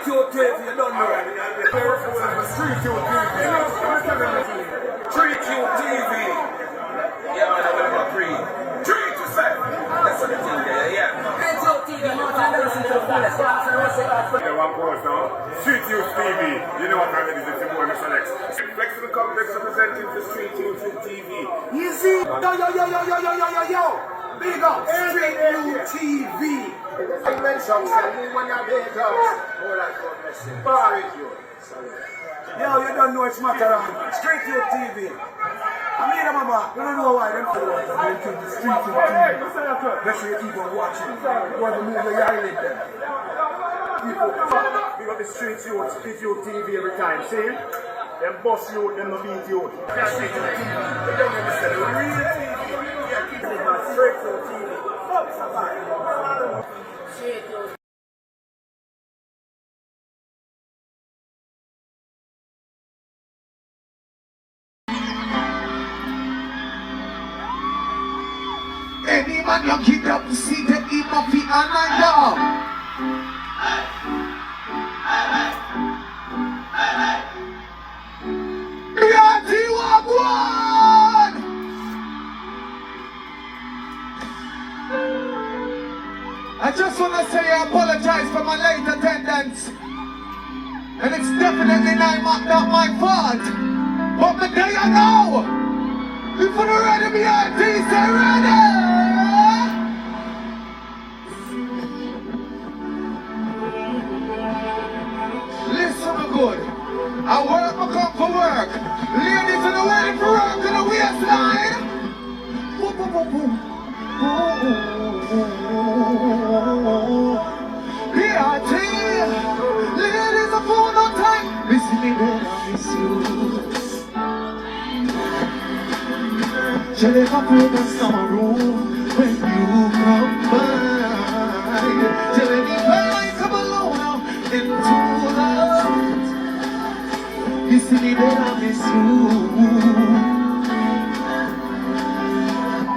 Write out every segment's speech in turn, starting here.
Street Youth TV, you don't know. Street Youth TV. Street Youth TV. Yeah, man, I'm going to free. Treat yourself. That's what the thing there, yeah. Street Youth TV, you know what I'm listening to the fullest. Yeah, one pause now. Street Youth TV. You know what time it is. It's your boy, Mr. Lex. Flexible Complex representing the Street Youth TV. Easy. Yo. Big up. Street Youth TV. I mentioned when you're there, Yo, you don't know it's Macaron. Street Youth TV. I mean, mama, you don't know why them the Street Youth TV. Make sure you keep on watching. You want to move your island there. we got the Street Youth TV every time, see? Them boss youth, them no beat youth. Street Youth TV. They don't understand. The real TV. Yeah, keep it on Street Youth TV. Any man you keep up to see the him of the another. I just want to say I apologize for my late attendance. And it's definitely not my fault. But the day I know, if you're ready, BRT, stay ready! Listen me good. I work, I come for work. Ladies in the wedding for work in the waistline. Boom, boom, boom, boom. BRT, ladies are full of time. Listen me when I miss you. Shall I come in the summer room when you come by? Till I come alone out into the light. Listen me when I miss you.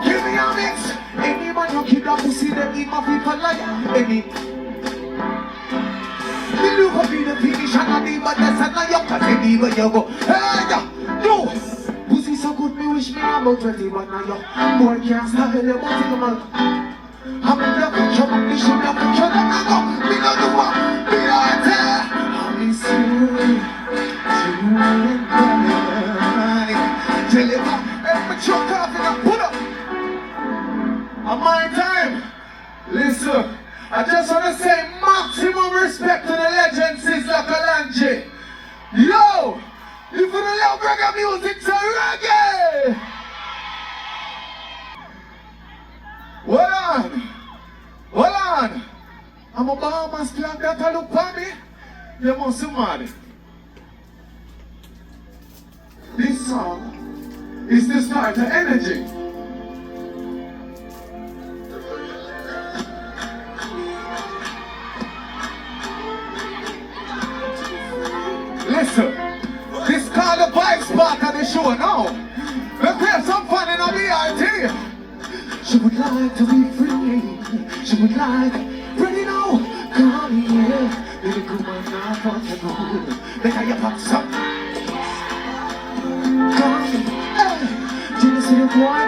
Give me a mix. Any man who keep that pussy, them eat my people like any. The look of the finish and I need but that's not your cause anywhere you go. Hey, yo, pussy so good me wish me about 21 now yo. Boy can't stop it, you must take a man. I'm in the picture, I'm in the picture, I go. Me no do what, me no tell. I miss you, tonight. Tell you what, every truck off and I put up. On my time, listen, I just want to say maximum respect to the legends is like a Lange. Yo, if you don't love reggae music, it's a reggae. Hold on. I'm a Bahamas flag that I look for me. You must be mad. This song is the start of energy. Listen, this called the vibes part of the show now. Let's have some fun in a BRT. She would like to be free. She would like, ready now. Come here, little woman, I want to know. Let you pop some. Come here, jealous of your boy,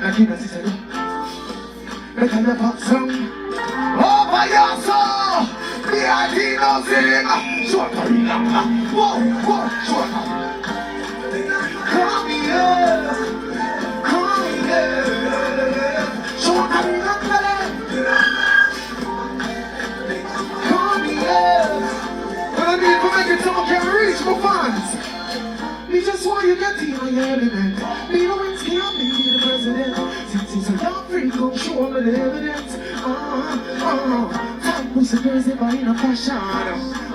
like you know, sister. Let you pop some. Over your soul. BRT no sing. Short of the whoa, short of. Come here, short of the come here. What I need to make it someone can reach my fans. Me just want you to get in my element. Me no wins can't be the president. Since he's a young freak, come show me the evidence. Pussy girls in my fashion,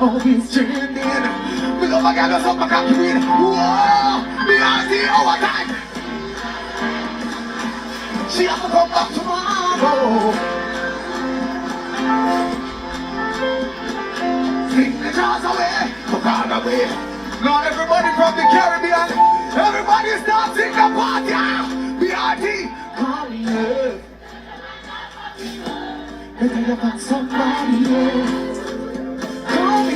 always trending. We love my girls up, I can't read. Whoa, me I see overtime. She has to come back tomorrow. Take the jars away, fuck all away. Not everybody from the Caribbean, everybody starts in the party. BRT, call me. Let me about somebody else. Come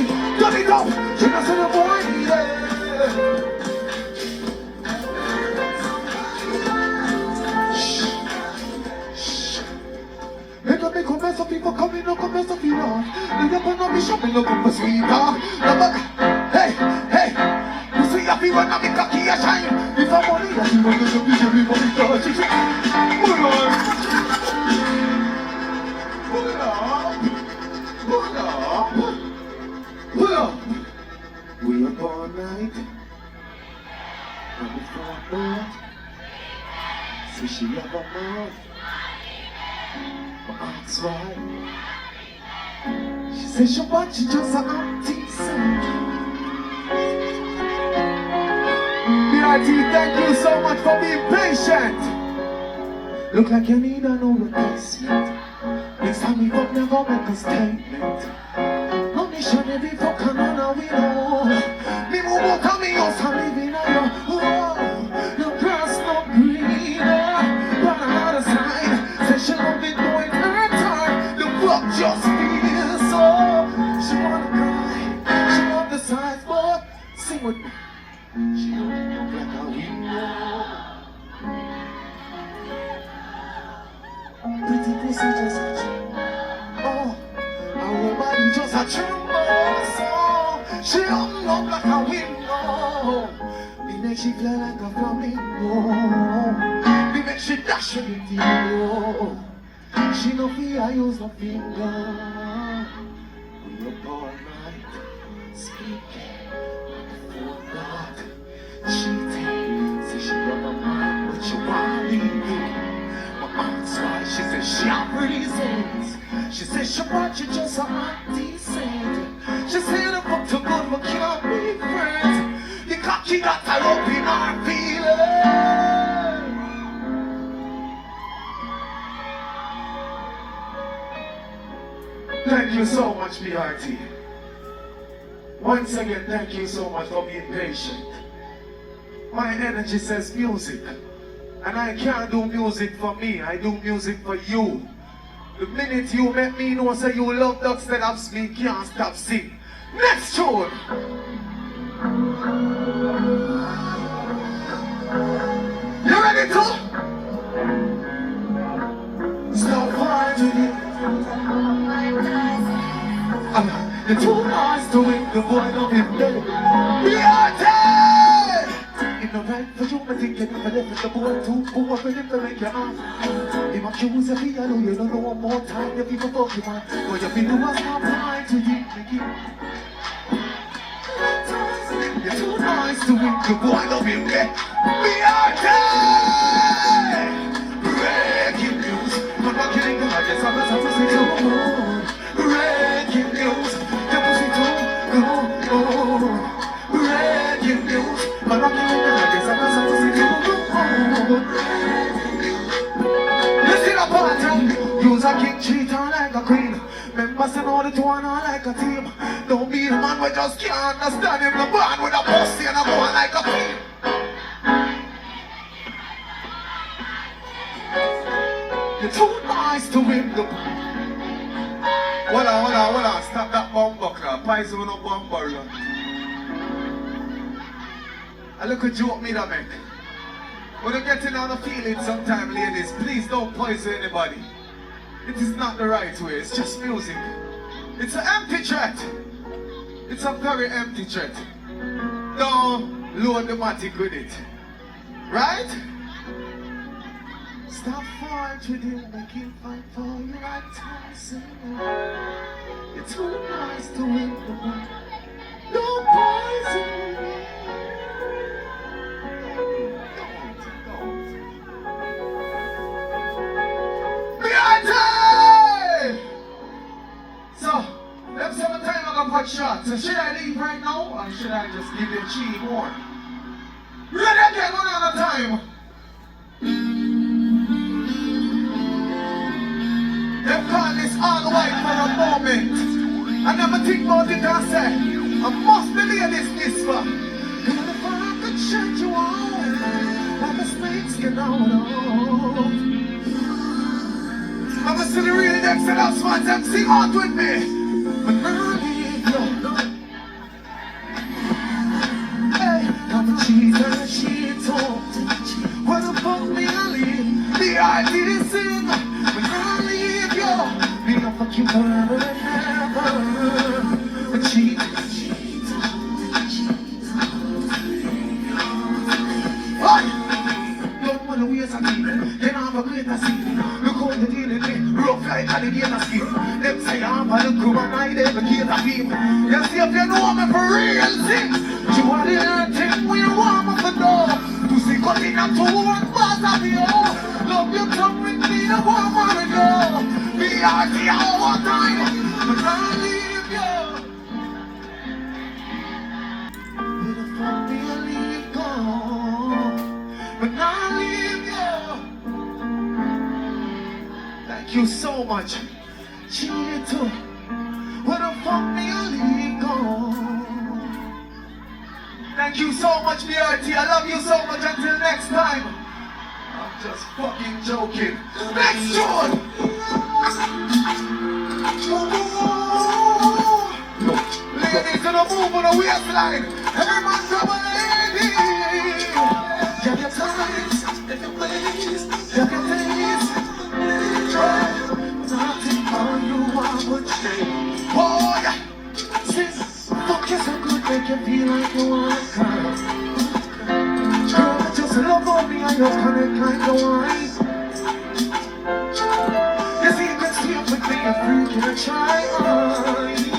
me no come to feel off. You don't wanna be shopping, no come for sweet talk. Hey, hey, you see a fever, now me cocky a shine. If I'm money, that you want to be every money touch. Pull on. Pull up. Pull up. Pull up. We up all night. And before I know it, see she have a mouth. But ask why. She said she want you just a auntie son. BRT, thank you so much for being patient. Look like you need a no replacement. Next time we fuck, never make a statement. No missionary fuck another we know. Me move out of me house and live in a no grass, no greener. But on the other side, say she love it going her time. The fuck just feels so. She wanna cry, she love the size, but sing with me. She don't look like a window. Pretty pussy just a tremble. Oh, our body just a tremble. So she don't look like a window. Me make she fly like a flamingo. Me make she dash with the tingo. She no fear I use no finger. We up all night speaking on the phone, God. Cheating, say she got a mind, but you want me. That's why she said she have reasons. She said she brought you just a auntie saint. She said the fuck too good, we can't be friends. The cocky got her up in our feelings. Thank you so much, BRT. Once again, thank you so much for being patient. My energy says music. And I can't do music for me, I do music for you. The minute you make me know say you love Dexta, Daps, me can't stop sing. Next tune! You ready to? Stop fighting. You're too nice to win the boy of him day. It's not right for you, I think you never left the boy too poor for him to make you off. If I choose a fee, I know you don't know one more time, you people fuck you man. But you feel what's not right to you, you're too nice to win the boy of him day. We are dead! Breaking news, I'm not kidding you, I guess I'm not supposed to do. Breaking news, you're supposed to go. Breaking news, I'm not kidding you. Listen up, partner. Use a king, treat her like a queen. Members and all the two and all like a team. Don't be a man we just can't understand him. The man with a pussy and a boy like a queen. You're too nice to win the. Hold on. Stop that bumper club. Pies with no bumper. I look at joke me that make. When you're getting on a feeling sometime, ladies, please don't poison anybody. It is not the right way, it's just music. It's an empty threat. It's a very empty threat. Don't load the matic with it. Right? Stop fight with him, make him fight for you like Tyson. It's too nice to win the one. Don't poison me. So, let's have a time of a pot shot. So should I leave right now or should I just give you 3 more? Ready again, one at a time. They call this all white for a moment. I never think about it and say, I must believe this for. And if I could shut you out, like a snake skin out. I'm gonna see the real Dexta, Daps, man, them sing out with me. But now I need you. Hey, I'm a cheese and a cheat talk. What the fuck me I leave? The idea sing. But now I leave you. Me not fuck you for if you know me for real, see. You want the earth thing, we warm up the door. Pussy cutting up to one pass of you. Love you come with me, I want to go. Be out here all the time, but I leave you. Where the fuck do you leave go? But I leave you. Thank you so much. Cheer to. Where the fuck do you leave go? Thank you so much, BRT. I love you so much. Until next time. I'm just fucking joking. Next tune! Ladies, in a move on the waistline. Every man grab a lady. Get your times, get your ways, get your days. Nothing all you want would change. Boy, sis, fuck you so good, make you feel like you want to cry. Girl, just love on me and you're connect like the wine. You see, you can sleep with me, you're freaking a try.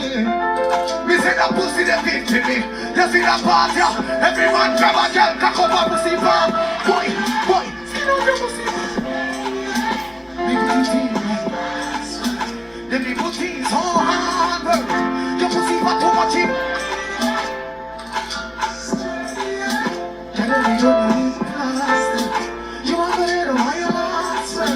Yeah. Me say that pussy, they beat to me. You see that part, yeah? Everyone grab a girl, cock up a pussy bar. Boy, skin on your pussy bar. The people think so hard, your pussy for too much in. Can I be your name plastic? You want to hear the wire answer?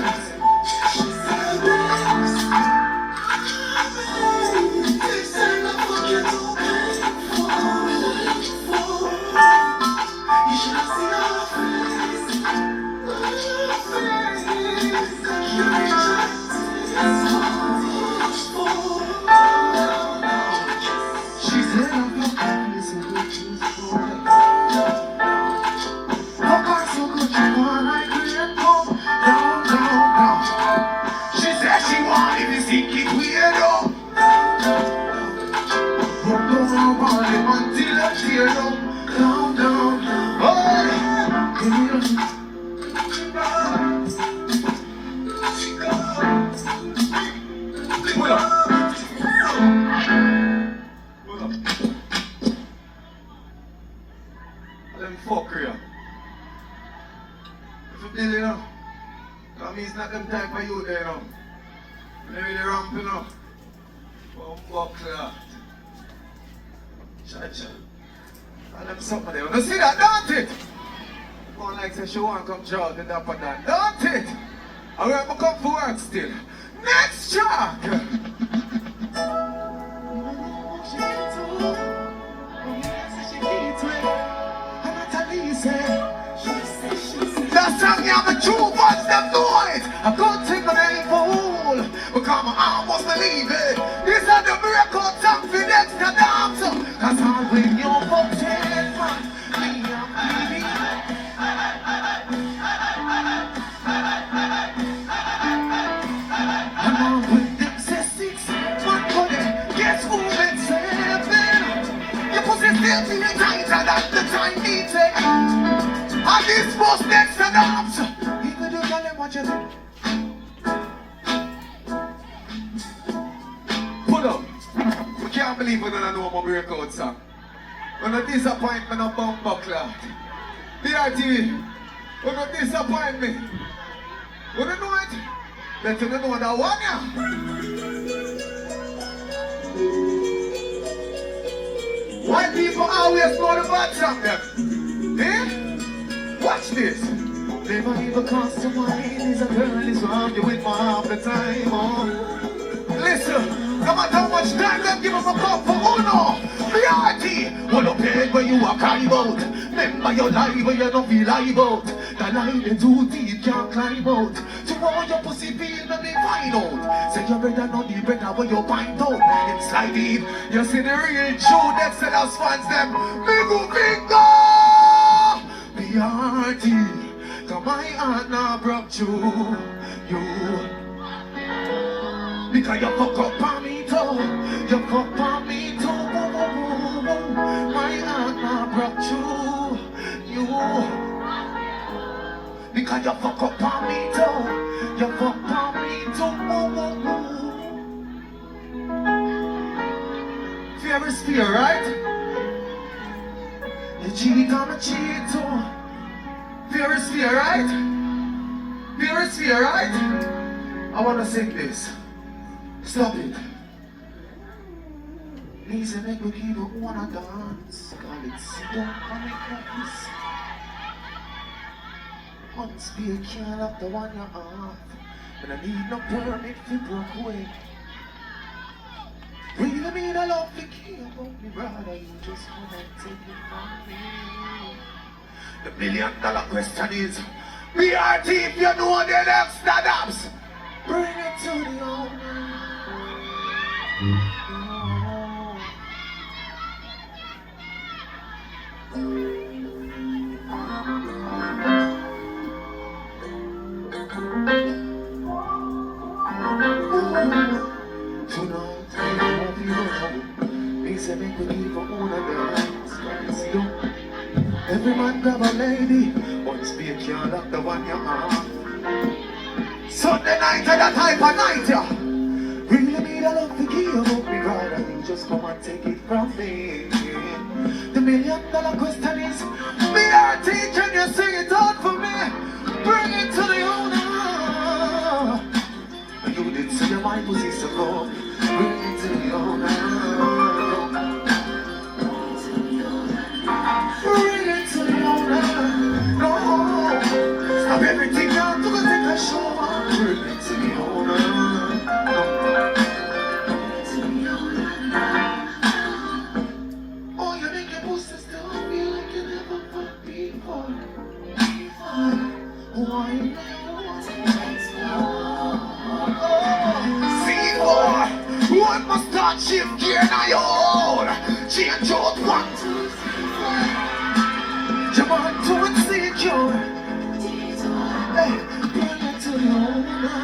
You should have seen our face. She said I'm not happy, so good she's for it. Fuck her so good, she want like it. Down. She said she want if you think it weird up. But go on it until I tear up. Down. Oh, pull up. Let me fuck her. If you did it, that means it's not them time for you there, no. Let me ramping up. One fuck that. Cha. And them something there. You see that, don't it? One like say she want to come draw the dap of that. Don't it? I will come for work still. Next track! That song, yeah, the true ones, them know it. I can't take my name for fool, because I almost believe it. These are the record songs for Dexta, Daps. Cause I'll win your fuck 10 man. Me, I'm bleeding. And I'm with them, say 6 man for them. Guess who makes 7? Your pussy still feeling tighter than the time needs it. And this was Dexta, Daps. Even though y'all ain't watching it. Pull up. We can't believe we don't know about breakout song. When a disappointment of bumper clock. BRTV, when a disappoint me. You don't know it? Let you know that one, yeah. White people always know the bad song, them. Eh? Watch this. Never even cost to mind is a girl is around you with my half the time. Oh. Listen, no matter how much time them give us a cup for Uno. BRT, what up head where you are cry about. Remember your life where you don't feel lie about. The line is too deep, can't climb out. Tomorrow your pussy feel let me find out. Say you better not the better when you find out. Inside deep, you see the real true Dexta Daps fans them. Big finger! BRT, cause my heart now broke through you. Because you fuck up on me too. You fuck on me too. My heart now broke through you. Because you fuck up on me too. You fuck on me too. If you ever speak fear, right? You cheat, I'm a cheat too. Fear is fear, right? Fear is fear, right? I wanna sing this. Stop it. Please make me people wanna dance. Call it sit down for me, please. Once be a can of the one you're off. And I need no permit to broke away. Really mean I love the key about me, brother. You just wanna take it from me. The $1 million question is, BRT, if you know the Dexta Daps, bring it to the owner. Tonight, I love you. They say make me leave for one of dance. Every man grab a lady. Once be a can't lock the one you're on. Sunday night is that type of night, yeah. Really need a love to give about me, brother. You just come and take it from me. The $1 million question is, BRT, can you sing it out for me? Bring it to the owner. You did say my pussy so cold. Bring it to the owner. Bring it to the owner. No, stop everything now to go take a shower. Bring it to the owner. Oh, you make your pussy still feel like you never fucked before. Why now? One must start shift gear now you own. Change out 1, 2, 3, 4. Jump on to insecure. Hey, bring it to the owner.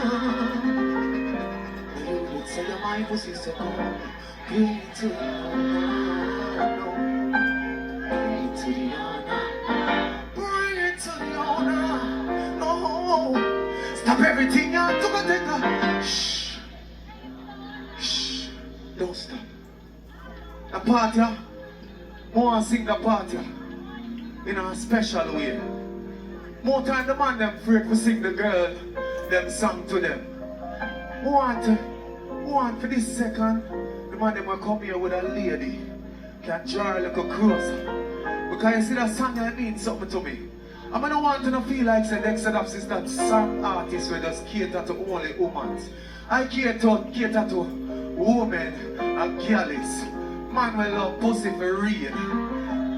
You did say your mind was so cold. Bring it to the owner. Bring it to the owner. Bring it to the owner. No, stop everything you do go take a shh. Don't stop. The party, I want to sing the party in a special way. More time the man them afraid to sing the girl them song to them. Want for this second, the man them will come here with a lady, can draw like a closer. Because you see that song that means something to me. I don't want to feel like Dexta Daps is that song artist where just cater to only women. I cater to women and girls. Man will love pussy for real.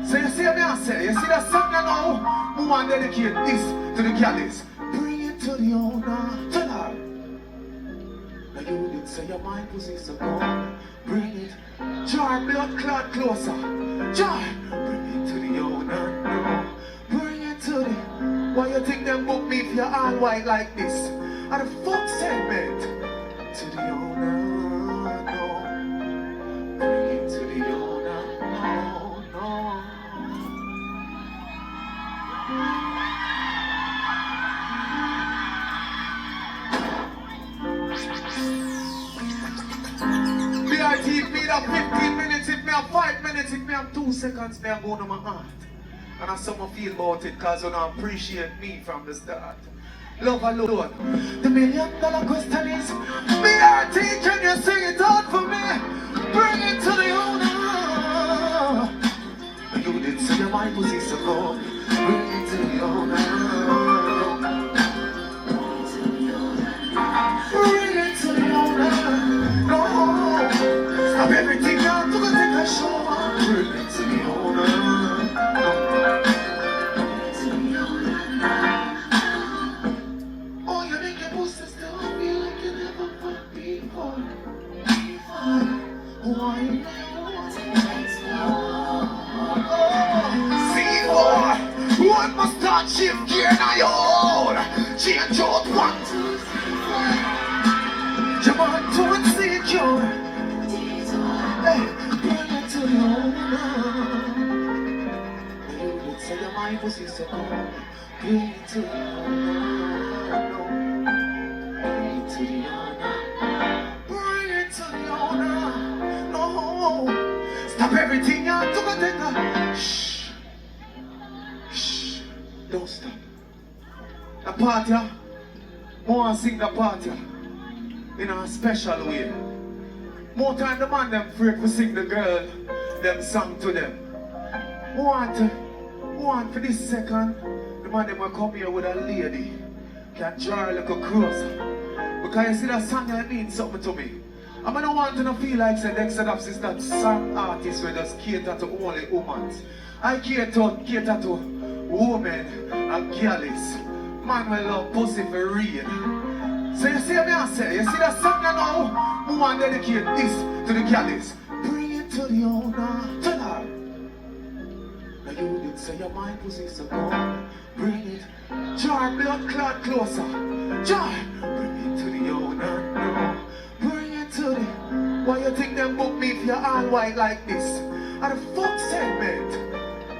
So you see me I say, you see that song now? Who want to dedicate this to the girls? Bring it to the owner. Tell her. Now you did say your mind pussy so cold. Bring it. Jar blood clot closer. Jar. Bring it to the owner. No. Bring it to the. Why you think them book me if you're all white like this? And the fuck segment. To the owner. If me have 15 minutes, if me have 5 minutes, if me have 2 seconds, me have go to my heart. And I some feel about it because you don't appreciate me from the start. Love alone. The $1 million question is, BRT, can you sing it out for me? Bring it to the owner. You did say my pussy so cold. Bring it to the owner. Bring it to the owner. No. Stop everything now to go take a shower. Bring it to the owner. Oh, you make your pussy still feel like you never fucked before. Why now? See, boy, one must start shift gear now you own. Change out 1, 2, 3, 4. Jump on to insecure. Hey, bring it to the owner. You did say your mind pussy so cold. Bring it to the owner. Bring it to the owner. Bring it to the owner. No, stop everything. everything you have to go take a shh. Shh. Don't stop. The party, I want to sing the party in a special way. More time the man them afraid to sing the girl them song to them. Want for this second, the man them will come here with a lady can draw a little closer. Because you see that song that means something to me. I don't want to feel like say Dexta Daps is that song artist where just cater to only women. I cater to women and girls. Man will love pussy for real. So you see me I say, you see that song now? I want to dedicate this to the girls. Bring it to the owner, tell her. Now you did say your mind pussy so cold. Bring it, jar blood clot closer. Jar, bring it to the owner now. Bring it to the. Why you think them book me if you're all white like this? And the fuck segment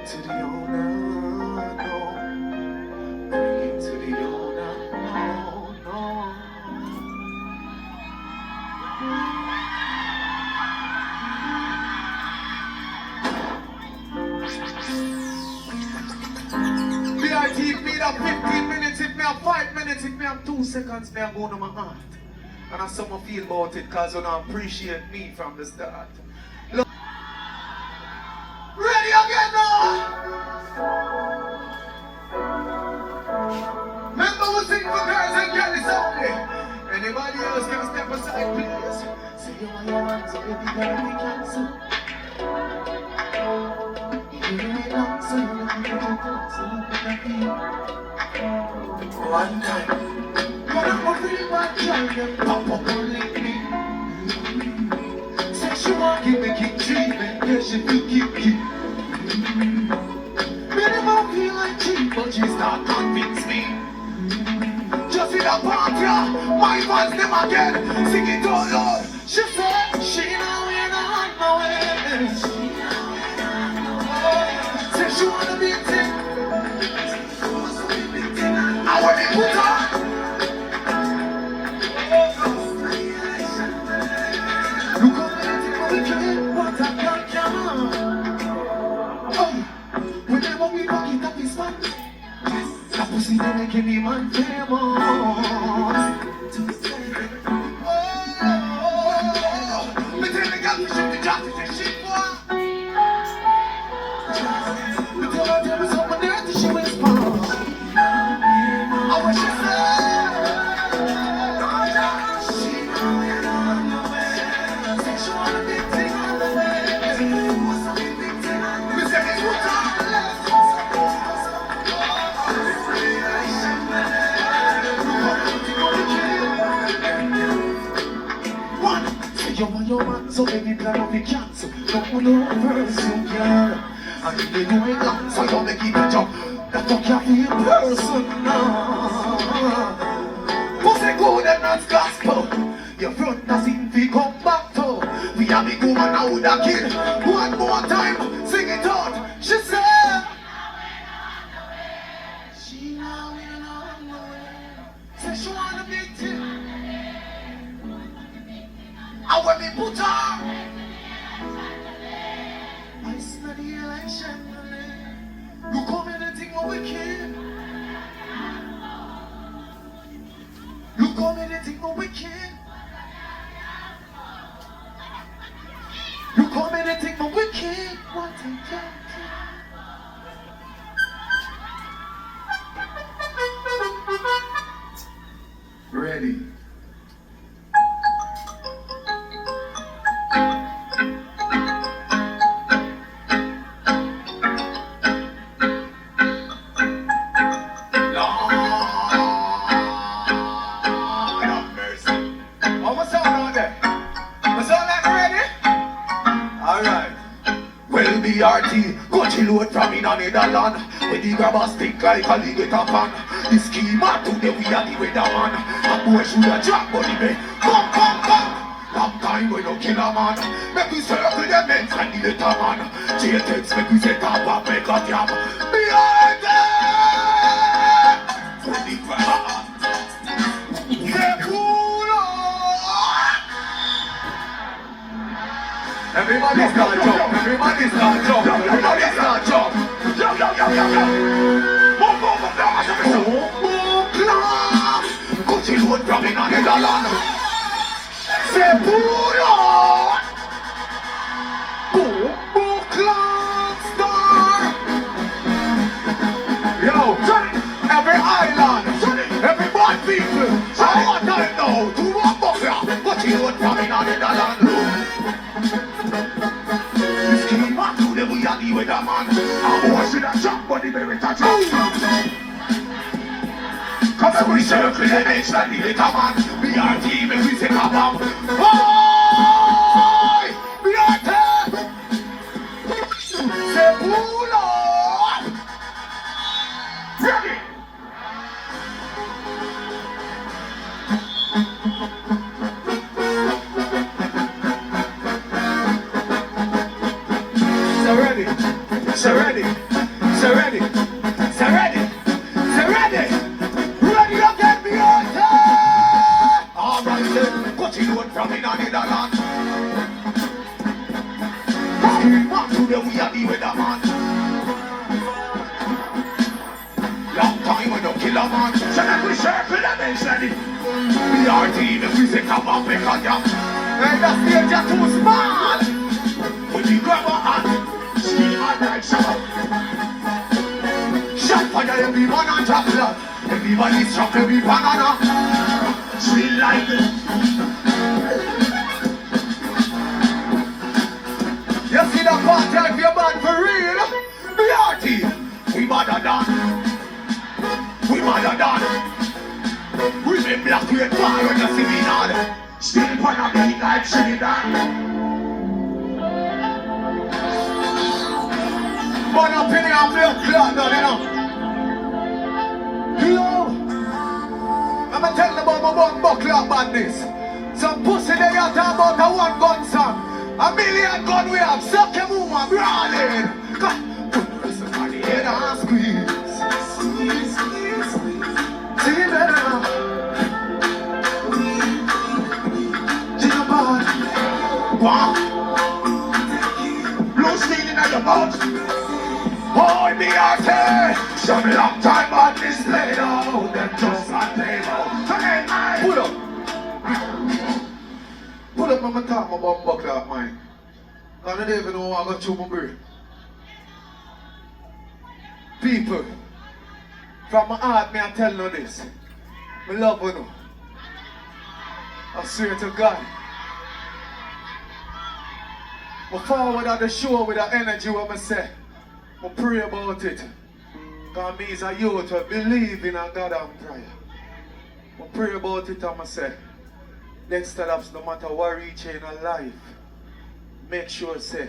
to the owner no. Bring it to the owner no. BRT, if me have 15 minutes, if me have 5 minutes, if me have 2 seconds, me have go to my heart. And I somehow feel about it because you don't appreciate me from the start. Look. Ready again now? Remember we sing for girls and girls only. Anybody else can step aside, please? Say you want your hands up, baby girl, we cancel. You ain't long, so you look me one time. But I'm a real bad girl, them pop up and lick me. Say she want give me kick treatment, yeah she feel kick. Me never feel like cheap, but she start convince me. Just in a party, my fans them again, sing it out loud. She said, she know we're not no way. Say she wanna be thick. I want to put her. Look how many things we can, what I can. Whenever we walk it up his man, that pussy they make any man famous. Me tell the girl to shoot the job, she say shit boy. Me tell her there is someone there to she whisper. I wish she said, she know you're on the way. Say she wanna be thing on the way. What's a big thing on the way? Me say it's what I'm left. One, say you want your man, so baby plan of the cancel. Don't want no person, girl. And if they do it long, so you make it a job. That fuck you feel person now. Pussy good and not gospel. Your front does seem to come back to. We have big woman now with a kid. One more time, sing it out. She said, she now in on the way. Say she wanna be too. And when me put her, I smell the election. You come in and think what we can. You come in and think what we can. You come in and think what we can. What we can. Ready. BRT, country load from in a Netherland. When the grab a stick like a leg with a pan. The schema today we are the weatherman. A boy should have drop money me. Come. Long time we no kill a man. Make we circle the men and the little man. J-Tex make we set up and make a jam. BRT! When the grab yeah, cool. Everybody's gonna jump. Everybody start jump. Everybody start jump. Yo, yo, yo, yo, yo. Move, move, move, move, Move, class. Cut it load from in the Netherlands. Say, pull on. Move, class, star. Yo, every island, every bad people. I want to know to walk buckler. Cut it load from in the Netherlands. This came back to the way I deal with a man. I watch it a chop, but the very touch. Come every circle and edge like the little man. We are team and we say come on. Boy! We are team! Say pull up! Ready! So ready, so ready, so ready, so ready, so ready. Ready to get me out here. All right then, cut it out from in the Netherlands. Scream up to the way I deal with a man. Long time we don't kill a man. So then we circle and then send it. We are team if we say come on, make a jump. Hey, that stage is too small. When we grab a hand, scream and like shout. Shot fire every man on top of that. Everybody's chopped every banana. Sweet like it. You see the party if you're bad for real? We are team. We mother done. We mother done. We been black with fire when you see me nod. Still pan a beat like Trinidad. But up in here, I'm real clock down, you know. Yo, I'm telling about my one buckler badness. Some pussy they got about a one gun song. A million gun we have, suck a woman, brawling. Somebody head and squeeze. Squeeze, squeeze, squeeze. See you better now. Jigabad. Wow. Blue stealing at your mouth. Hold me out here. Some long time on display now. Them just on table. Hey, man. Pull up. Pull up, I'ma talk about buckler of mine. I don't even know what I got through my brain. People, from my heart, me I tell you this. I love you. I swear to God. I forward at the show with the energy what I say. I pray about it. Because me is a youth to believe in a God and prayer. I pray about it and I say, Dexta Daps, no matter what reach in a life, make sure say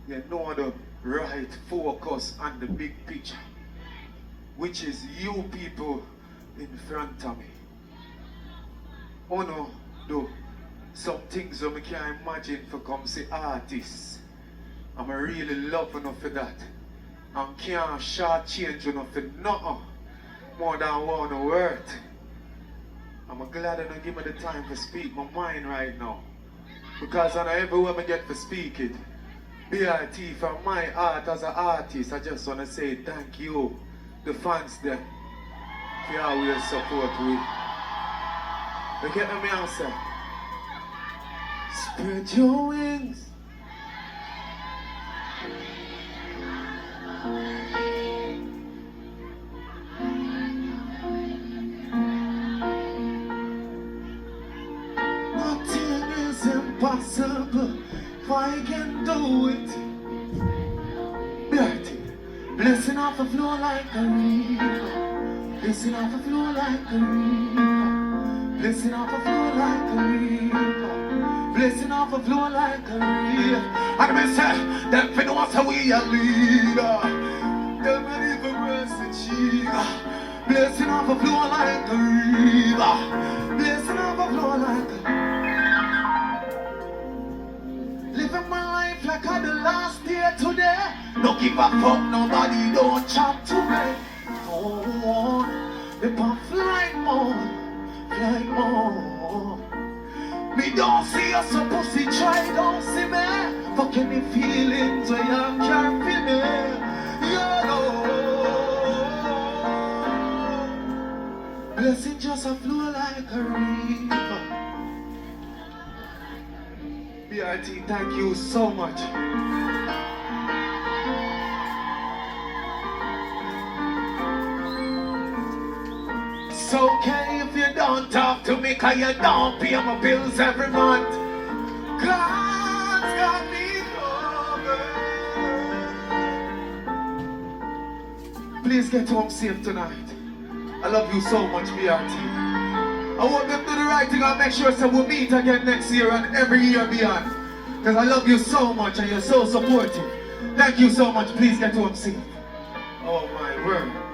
you know the right focus on the big picture, which is you people in front of me. Oh no, do some things that I can't imagine for come see artists. I'm really love enough for that. I can't shortchange enough for nothing more than what on earth. I'm glad that I give me the time to speak my mind right now. Because I everywhere I get to speak it. BRT from my heart as an artist, I just want to say thank you, the fans there, for always support me. You get me answer? Spread your wings. Nothing is impossible if I can do it. Blessing off the floor like a river. Blessing off the floor like a river. Blessing off the floor like a river. Blessing off the floor like a river. And I say, them for know how we are leader. Tell me if a mercy cheater. Blessing off the floor like a river. Blessing off the floor like a living my life like I the last day today. Don't give a fuck, nobody don't chat to me. Oh, they pop fly more, fly more. Me don't see us a pussy, try don't see me. Fuck any feelings where you can't feel me. You know, blessing just a flow like a river. BRT, thank you so much. It's okay if you don't talk to me, cause you don't pay my bills every month. God's got me covered. Please get home safe tonight. I love you so much, BRT. I want them to do the right thing and make sure that we'll meet again next year and every year beyond. Because I love you so much and you're so supportive. Thank you so much. Please get home safe. Oh my word.